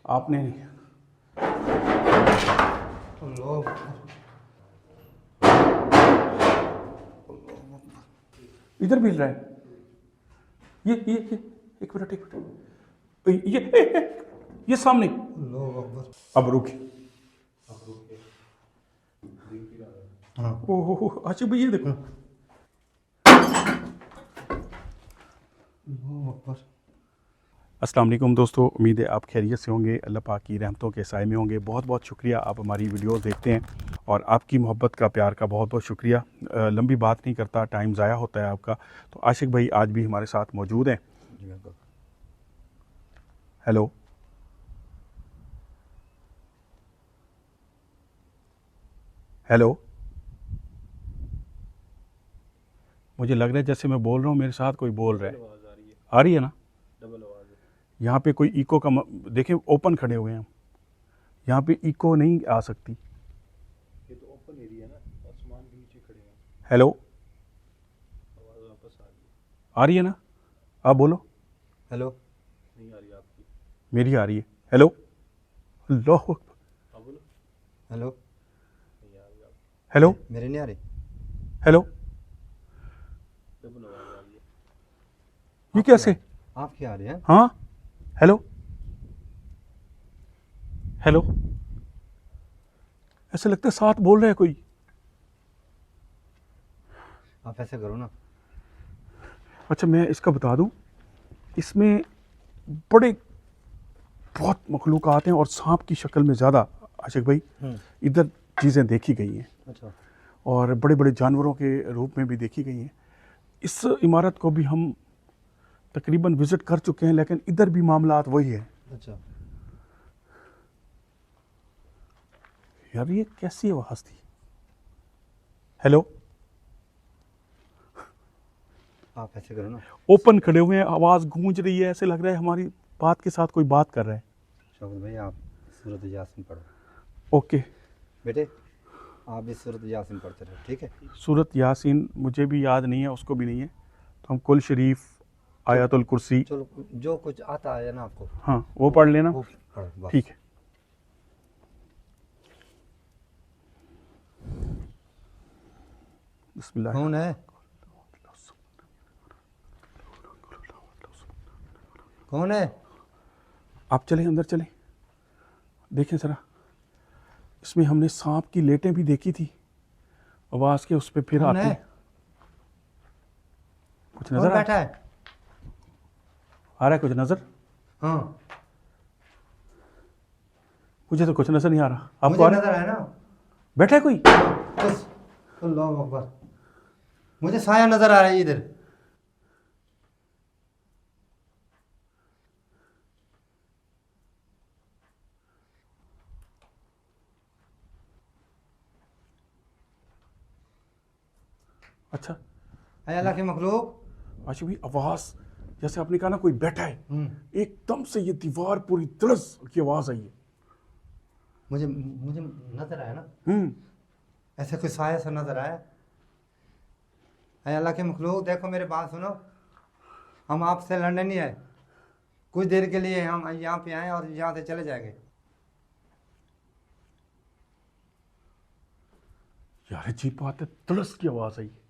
आपने नहीं। इधर भी हिल रहा है। ये एक मिनट ये सामने। अब रुके। ओहो अच्छा भैया देखो। अस्सलाम वालेकुम दोस्तों, उम्मीद है आप खैरियत से होंगे, अल्लाह पाक की रहमतों के साए में होंगे। बहुत बहुत शुक्रिया आप हमारी वीडियोस देखते हैं और आपकी मोहब्बत का प्यार का बहुत बहुत शुक्रिया। लंबी बात नहीं करता, टाइम ज़ाया होता है आपका। तो आशिक भाई आज भी हमारे साथ मौजूद हैं। हेलो हेलो, मुझे लग रहा है जैसे मैं बोल रहा हूँ मेरे साथ कोई बोल रहा है। आ रही है ना? डबल आवाज़ है। यहाँ पे कोई इको का देखें, ओपन खड़े हुए हैं हम, यहाँ पे इको नहीं आ सकती। ये तो ओपन एरिया ना, आसमान के नीचे खड़े हैं। हेलो, आवाज़ वापस आ रही है ना? आप बोलो। हेलो, नहीं आ रही आपकी, मेरी आ रही है। हेलो, अल्लाह अकबर। आप बोलो। हेलो, नहीं आ रही आपकी। हेलो मेरी नहीं आ रही। हेलो, डबल आवाज़ आ रही है। ये कैसे? आपकी आ रही है? हाँ हेलो हेलो, ऐसे लगता है साथ बोल रहा है कोई। आप ऐसे करो ना। अच्छा मैं इसका बता दूं, इसमें बड़े बहुत मखलूक़ात हैं और सांप की शक्ल में ज़्यादा आशिक भाई इधर चीज़ें देखी गई हैं। अच्छा। और बड़े बड़े जानवरों के रूप में भी देखी गई हैं। इस इमारत को भी हम तकरीबन विज़िट कर चुके हैं, लेकिन इधर भी मामलात वही है। अच्छा, यार ये कैसी आवाज़ थी? हेलो, आप ऐसे करो ना। ओपन खड़े हुए हैं, आवाज़ गूंज रही है, ऐसे लग रहा है हमारी बात के साथ कोई बात कर रहा है। शौकत भाई, आप सूरत यासीन पढ़ो। ओके बेटे, आप भी सूरत यासीन पढ़ते रहो, ठीक है? सूरत यासीन मुझे भी याद नहीं है, उसको भी नहीं है, तो हम कुल शरीफ, आयतुल कुर्सी, चलो, जो कुछ आता है ना आपको, हाँ वो पढ़ लेना। वो पढ़ो बस। ठीक है। बिस्मिल्लाह। कौन है? कौन है? आप चलें, अंदर चलें, देखें ज़रा। इसमें हमने सांप की लेटें भी देखी थी, आवाज़ के उस पर फिर कौन आते है? हैं। कुछ कौन नज़र बैठा है? आ रहा है? कुछ नज़र? हाँ, मुझे तो कुछ नज़र नहीं आ रहा, आपको मुझे आ रहा नजर है? आया ना। बैठा है कोई? बस, अल्लाह अकबर। मुझे साया नजर आ रहा है इधर। अच्छा है अल्लाह के मखलूक। आशिफ भाई, आवाज़ जैसे आपने कहा ना कोई बैठा है, एकदम से ये दीवार पूरी दरस की आवाज़ आई है। मुझे मुझे नजर आया ना, हम्म ऐसे कोई साया सा नजर आया। है अल्लाह के मखलूक, देखो मेरे बात सुनो। हम आपसे लड़ने नहीं आए, कुछ देर के लिए हम यहाँ पे आए और यहाँ से चले जाएंगे। यार अजीब बात है, दरस की आवाज़ आई है।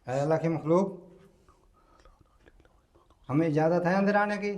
है अल्लाह के मखलूक, हमें इजाज़त है अंदर आने की?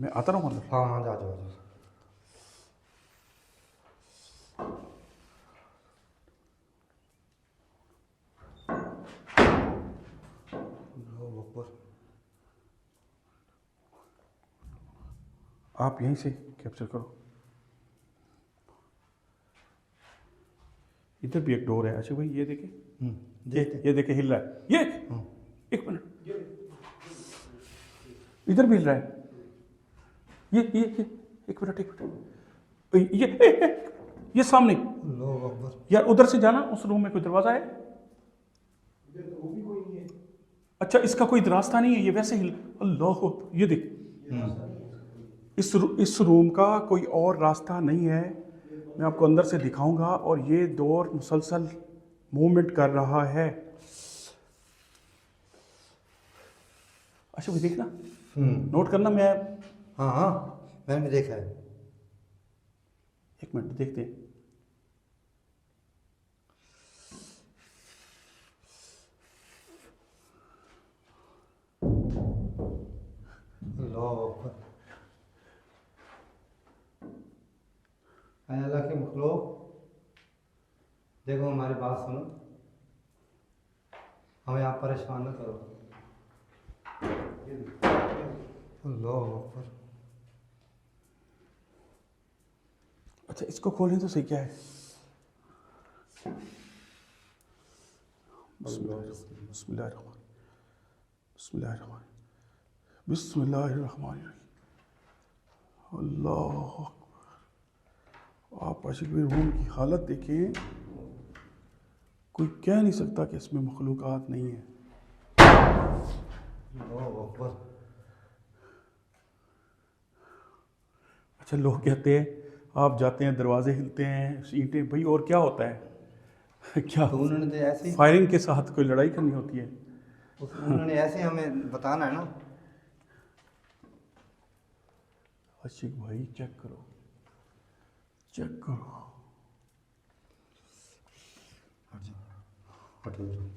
मैं आता रहूँ अंदर। हाँ हाँ, जा जाओ जा। अल्लाहू अकबर। आप यहीं से कैप्चर करो। इधर भी एक डोर है। अच्छा भाई ये देखे, ये देखे हिल रहा है ये। एक मिनट, इधर भी हिल रहा है ये एक मिनट एक मिनट, ये सामने। अल्लाहू अकबर। यार उधर से जाना, उस रूम में कोई दरवाजा है। अच्छा इसका कोई रास्ता नहीं है, ये वैसे हिल। अल्लाह, ये देख, इस रूम का कोई और रास्ता नहीं है। मैं आपको अंदर से दिखाऊंगा। और ये डोर मुसलसल मूवमेंट कर रहा है। अच्छा भाई देखना, नोट करना। मैं हाँ हाँ, मैंने भी देखा है। एक मिनट देखते हैं। अल्लाहू अकबर। अल्लाह के मखलूक, देखो हमारी बात सुनो, हमें आप परेशान न करो। अल्लाहू अकबर। अच्छा इसको खोलें तो सही, क्या है। बिस्मिल्लाहिर्रहमानिर्रहीम। अल्लाह अकबर। आप आशिक रूम की हालत देखें, कोई कह नहीं सकता कि इसमें मखलूक़ात नहीं है। अल्लाहू अकबर। अच्छा लोग कहते हैं आप जाते हैं दरवाजे हिलते हैं, ईंटें, भाई और क्या होता है। क्या तो उन्होंने तो ऐसे ही फायरिंग के साथ कोई लड़ाई करनी होती है। उन्होंने ऐसे ही हमें बताना है ना। आशिक भाई चेक करो, चेक करो। हट जाओ, हट जाओ।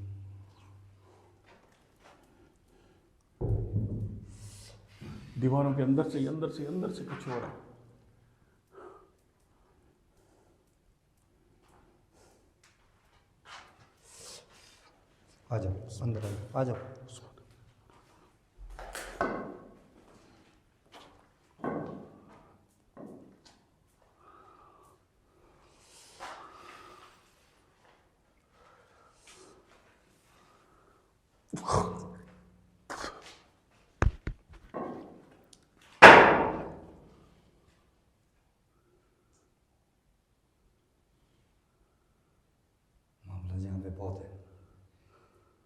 दीवारों के अंदर से कुछ हो रहा है। आ जाओ अंदर, आ जाओ। मामला यहाँ पे बहुत है,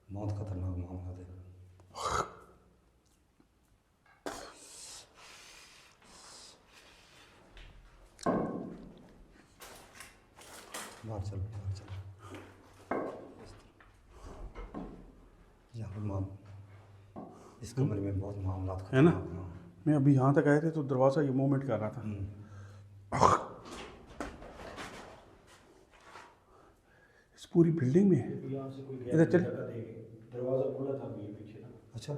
बहुत खतरनाक मामला है। बाहर चलो, बाहर चलो। यहाँ पे इस कमरे में बहुत मामला है ना। खतरनाक हैं। मैं अभी यहाँ तक आए थे तो दरवाज़ा ये मूवमेंट कर रहा था। इस पूरी बिल्डिंग में यहाँ से कोई इधर चल। दरवाजा खुला था अभी पीछे ना, अच्छा,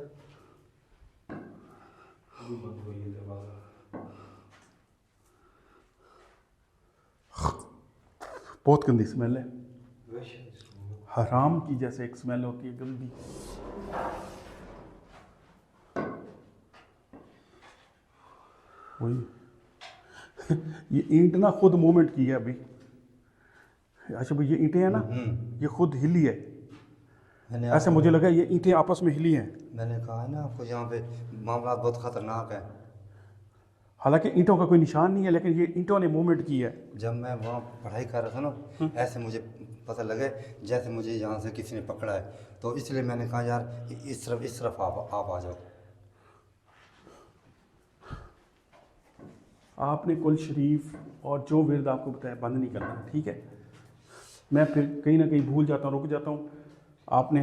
अभी बंद हुई है दरवाजा। बहुत गंदी स्मेल है, वैसे इसको हराम की जैसे एक स्मेल होती है, गंदी। वही ये ईंट ना खुद मूवमेंट की है अभी। अच्छा भाई ये ईंटें हैं ना, ये खुद हिली है। मैंने ऐसे आपको- मुझे लगा ये ईंटें आपस में हिली हैं। मैंने कहा है ना आपको, यहाँ पे मामला बहुत खतरनाक है। हालांकि ईंटों का कोई निशान नहीं है, लेकिन ये ईंटों ने मूवमेंट की है। जब मैं वहाँ पढ़ाई कर रहा था ना, ऐसे मुझे पता लगे जैसे मुझे यहाँ से किसी ने पकड़ा है। तो इसलिए मैंने कहा यार इस तरफ आप आ जाओ। आपने कुल शरीफ और जो विरद आपको बताया बंद नहीं करना, ठीक है। मैं फिर कहीं ना कहीं भूल जाता हूँ, रुक जाता हूँ। आपने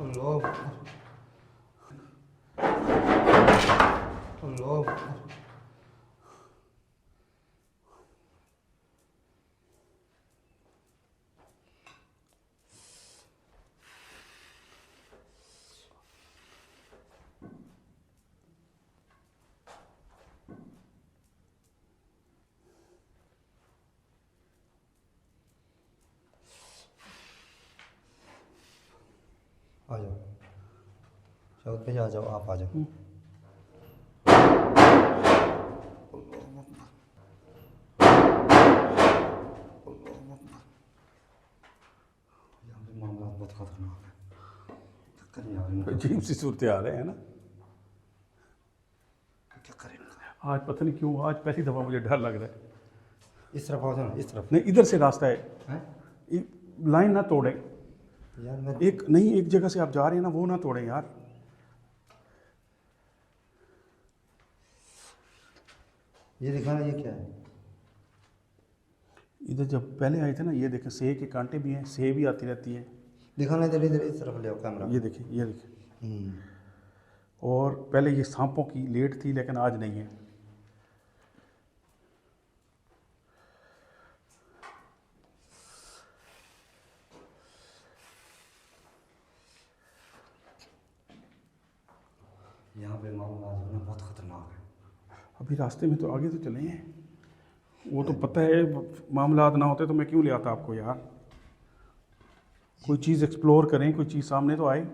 अल्लाह अल्लाह। आ जाओ, चौथ पे आ जाओ, आप आ जाओ। यहाँ पे मामला बहुत खतरनाक है, चक्कर नहीं आ रही मुझे। अजीब सी सूरत हाल है ना। क्या करें इनका? आज पता नहीं क्यों, आज पहली दफ़ा मुझे डर लग रहा है। इस तरफ आ जाओ ना, इस तरफ। नहीं, इधर से रास्ता है, हैं? लाइन ना तोड़े। यार मैं एक नहीं, एक जगह से आप जा रहे हैं ना, वो ना तोड़े यार। ये दिखाना, ये क्या है? इधर जब पहले आए थे ना, ये देखें सेब के कांटे भी हैं, सेब भी आती रहती है। दिखाना इधर, इधर इस तरफ ले आओ कैमरा। ये देखें, ये देखें। हम्म। और पहले ये सांपों की लेट थी, लेकिन आज नहीं है। यहाँ पे मामला जो है ना बहुत खतरनाक है। अभी रास्ते में तो आगे तो चले हैं, वो तो पता है मामला ना होते तो मैं क्यों ले आता आपको यार। कोई चीज़ एक्सप्लोर करें, कोई चीज़ सामने तो आए।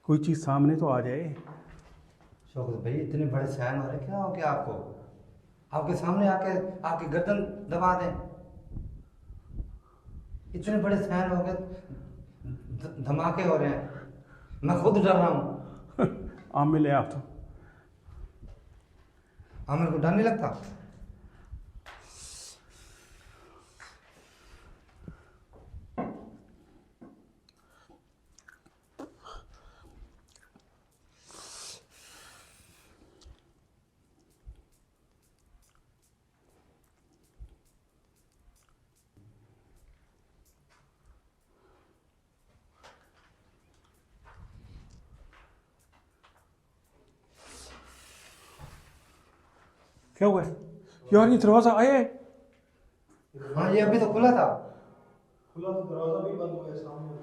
कोई चीज़ सामने तो आ जाए। शौकत भाई, इतने बड़े सहन हो रहे, क्या हो गया आपको? आपके सामने आके आपकी गर्दन दबा दें, इतने बड़े सहन हो गए, धमाके हो रहे हैं, मैं खुद डर रहा हूँ। आमिर है आप तो। आमिर को डर नहीं लगता? क्या हुआ है यार, ये दरवाज़ा आया है। हाँ, ये अभी तो खुला था। खुला तो दरवाजा भी बंद हो गया सामने।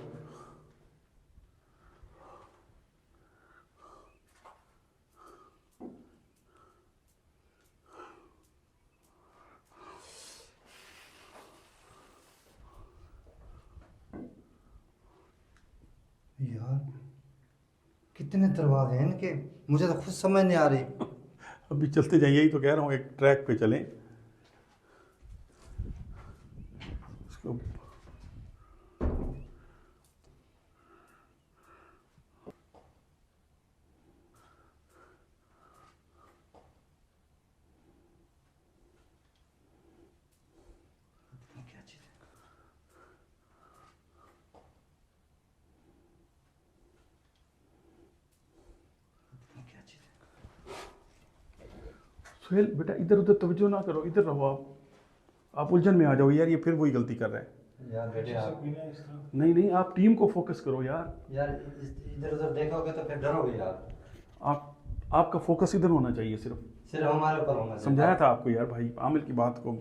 यार कितने दरवाजे हैं इनके, मुझे तो खुद समझ नहीं आ रही। अभी चलते जाइए, ही तो कह रहा हूँ एक ट्रैक पे चलें। इसको क्या चीज़ है? क्या चीज़ है? सुहेल बेटा, इधर उधर तवज्जो ना करो, इधर रहो आप उलझन में आ जाओ यार, ये फिर वही गलती कर रहा है। यार बेटे आप, बिना इस तरह नहीं नहीं, आप टीम को फोकस करो यार। यार इधर उधर देखोगे तो फिर डरोगे यार। आपका फोकस इधर होना चाहिए सिर्फ। सिर्फ हमारे ऊपर होना चाहिए। समझाया था आपको यार भाई, आमिर की बात को।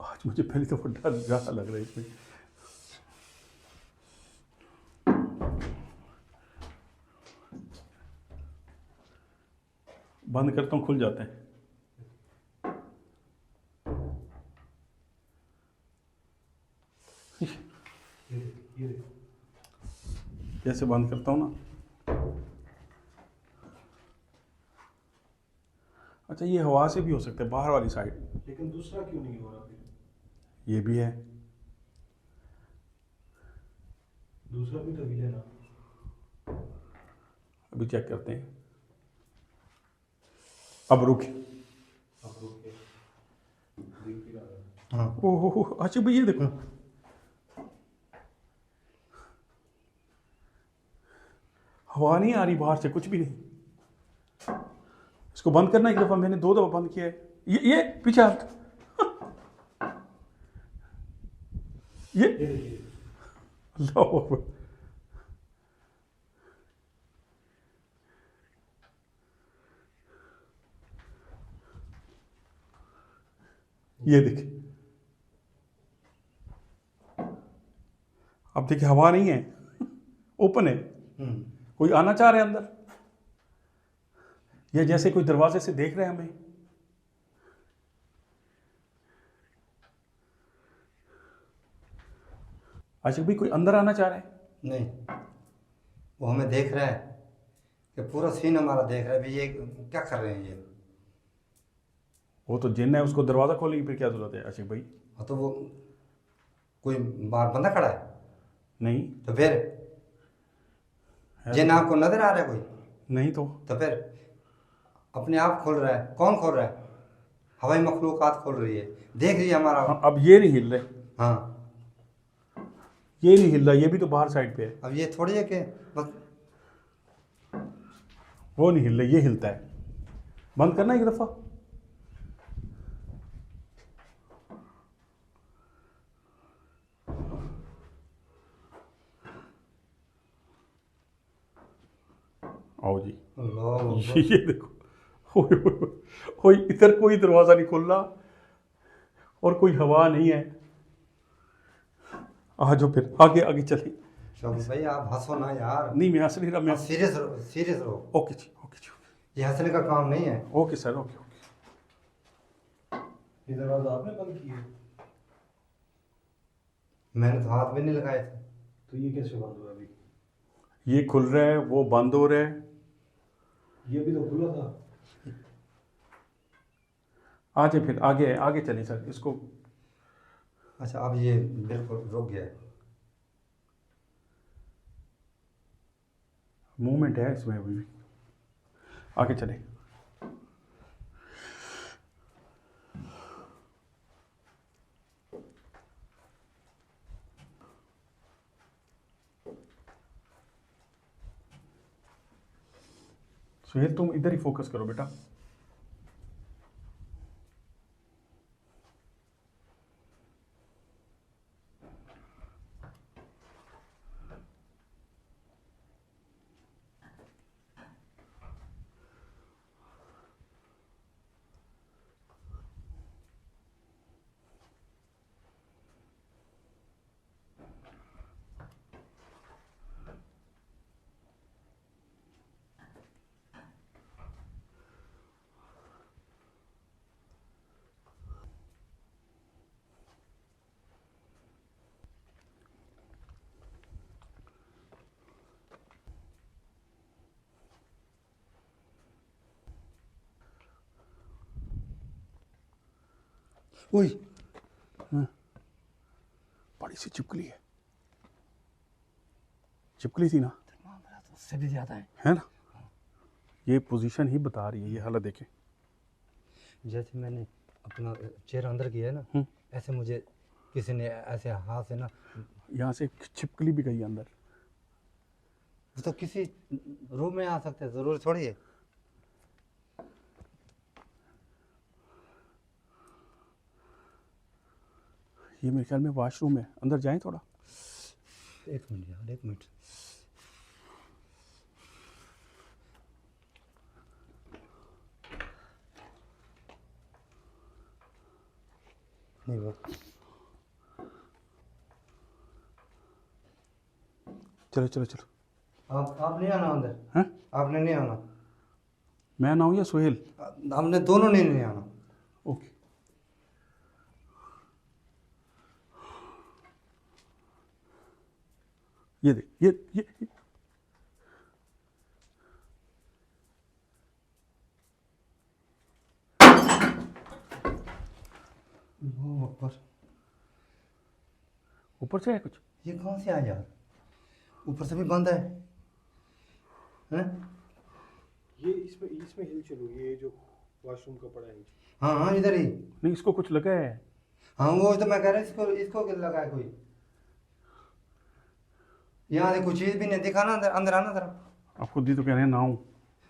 आज मुझे पहली दफा डर ज़्यादा लग रहा है इसमें। बंद करता हूँ, खुल जाते हैं। ये जैसे बंद करता हूँ ना, अच्छा ये हवा से भी हो सकता है, बाहर वाली साइड। लेकिन दूसरा क्यों नहीं हो रहा फिर? ये भी है। दूसरा भी तो विलेन है। अभी चेक करते हैं। अब रुक। अब रुक के देख ही रहा है। हाँ। ओहो, अच्छा भाई ये देखो, हवा नहीं आ रही बाहर से, कुछ भी नहीं। इसको बंद करना एक दफा, मैंने 2 दफा बंद किया है। ये पीछे हाथ, ये ये देखिए, अल्लाह अकबर। ये देखिए, अब देखिए हवा नहीं है, ओपन है। कोई आना चाह रहे हैं अंदर। ये जैसे कोई दरवाजे से देख रहे हैं हमें। आशिक भाई कोई अंदर आना चाह रहा है? नहीं, वो हमें देख रहा है कि पूरा सीन हमारा देख रहा है भी ये क्या कर रहे हैं ये। वो तो जिन है, उसको दरवाज़ा खोलने की फिर क्या ज़रूरत है आशिक भाई? हाँ तो वो कोई बाहर बंदा खड़ा है नहीं तो फिर है जिन तो- आपको नजर आ रहा है कोई? नहीं तो तो फिर अपने आप खोल रहा है। कौन खोल रहा है? हवाई मखलूकात खोल रही है, देख रही है हमारा। हाँ, अब ये नहीं हिल रहे, हाँ, ये नहीं हिल रहा, ये भी तो बाहर साइड पे है। अब ये थोड़ी है कि बस वो नहीं हिल रहा, ये हिलता है। बंद करना एक दफ़ा। आओ जी। अल्लाह ये देखो, ओए ओए ओए, ओए, इधर कोई दरवाज़ा नहीं खुल रहा और कोई हवा नहीं है। आ जाओ फिर, आगे आगे चले। शौकत भाई आप हंसो ना यार। नहीं मैं हंस नहीं रहा, मैं सीरियस रहो, सीरियस रहो। ओके जी, ओके जी, ये हंसने का काम नहीं है। Okay sir, okay okay. ये दरवाजा आपने बंद किया है? मैंने तो हाथ भी नहीं लगाए थे। तो ये कैसे बंद हुआ अभी? ये खुल रहा है, वो बंद हो रहा है। ये भी तो खुला था। आ जाए फिर, आगे आगे चलें सर, इसको। अच्छा, अब ये बिल्कुल रुक गया है। मूवमेंट है इसमें अभी भी, आगे चले। सुहेल तुम इधर ही फोकस करो बेटा। ओए, बड़ी सी चिपकली है, चिपकली थी ना, उससे भी ज्यादा है ना? ये पोजीशन ही बता रही है, ये हालत देखें। जैसे मैंने अपना चेहरा अंदर किया है ना, ऐसे मुझे किसी ने ऐसे हाथ से ना, यहाँ से छिपकली भी गई अंदर। वो तो किसी रूम में आ सकते हैं, जरूरी थोड़ी है। ये मेरे ख्याल में वॉशरूम है, अंदर जाएं थोड़ा। एक मिनट यार, एक मिनट। नहीं वो चलो चलो चलो। आप नहीं आना अंदर। हैं? आपने नहीं आना। मैं ना हूँ या सुहेल? हमने दोनों ने नहीं आना। ओके। ये देख, ये वो ऊपर ऊपर से है कुछ। ये कहाँ से आया यार? ऊपर से भी बंद है, हैं? ये इसमें हिल चलो, ये जो वॉशरूम का पड़ा है। हाँ हाँ, इधर ही। नहीं, इसको कुछ लगा है। हाँ वो तो मैं कह रहा हूँ, इसको इसको क्या लगा है कोई? यहाँ से कुछ चीज भी नहीं दिखा ना। अंदर अंदर आना जरा। आप खुद ही तो कह रहे हैं ना हूँ।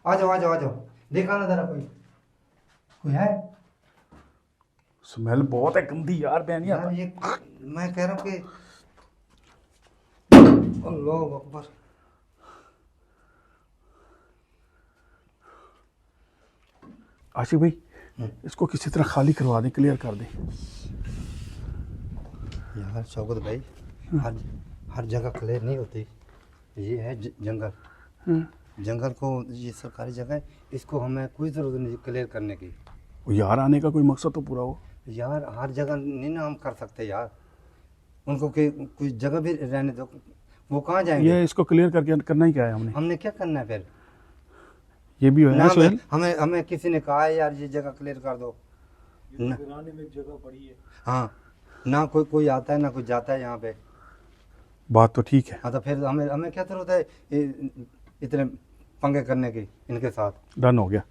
आ जाओ आ जाओ आ जाओ, देखा ना जरा, कोई कोई है? स्मेल बहुत है गंदी यार, बहन यार यार। ये मैं कह रहा हूँ कि अल्लाह अकबर। आशिक भाई, इसको किसी तरह खाली करवा दें, क्लियर कर दें। यार शौकत भाई, हर हर जगह क्लियर नहीं होती। ये है जंगल, जंगल को, ये सरकारी जगह है, इसको हमें कोई ज़रूरत नहीं क्लियर करने की। यार आने का कोई मकसद तो पूरा हो। यार हर जगह नहीं ना हम कर सकते यार, उनको कोई जगह भी रहने दो, वो कहाँ जाएंगे? ये इसको क्लियर करके करना ही क्या है हमने? हमने क्या करना है फिर? ये भी है ना ना सोहेल? हमें हमें किसी ने कहा है यार ये जगह क्लियर कर दो, ये तो वीराने में एक जगह पड़ी है। हाँ, ना कोई आता है ना कोई जाता है यहाँ पे। बात तो ठीक है। हाँ, तो फिर हमें हमें क्या जरूरत है इतने पंगे करने की इनके साथ? डन हो गया।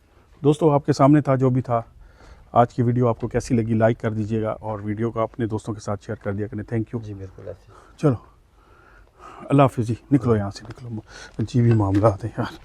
दोस्तों आपके सामने था जो भी था। आज की वीडियो आपको कैसी लगी लाइक कर दीजिएगा और वीडियो को अपने दोस्तों के साथ शेयर कर दिया करें। थैंक यू जी बिल्कुल ऐसे। चलो अल्लाह हाफिज़ जी। निकलो यहाँ से, निकलो, अजीब ही मामला आते हैं यार।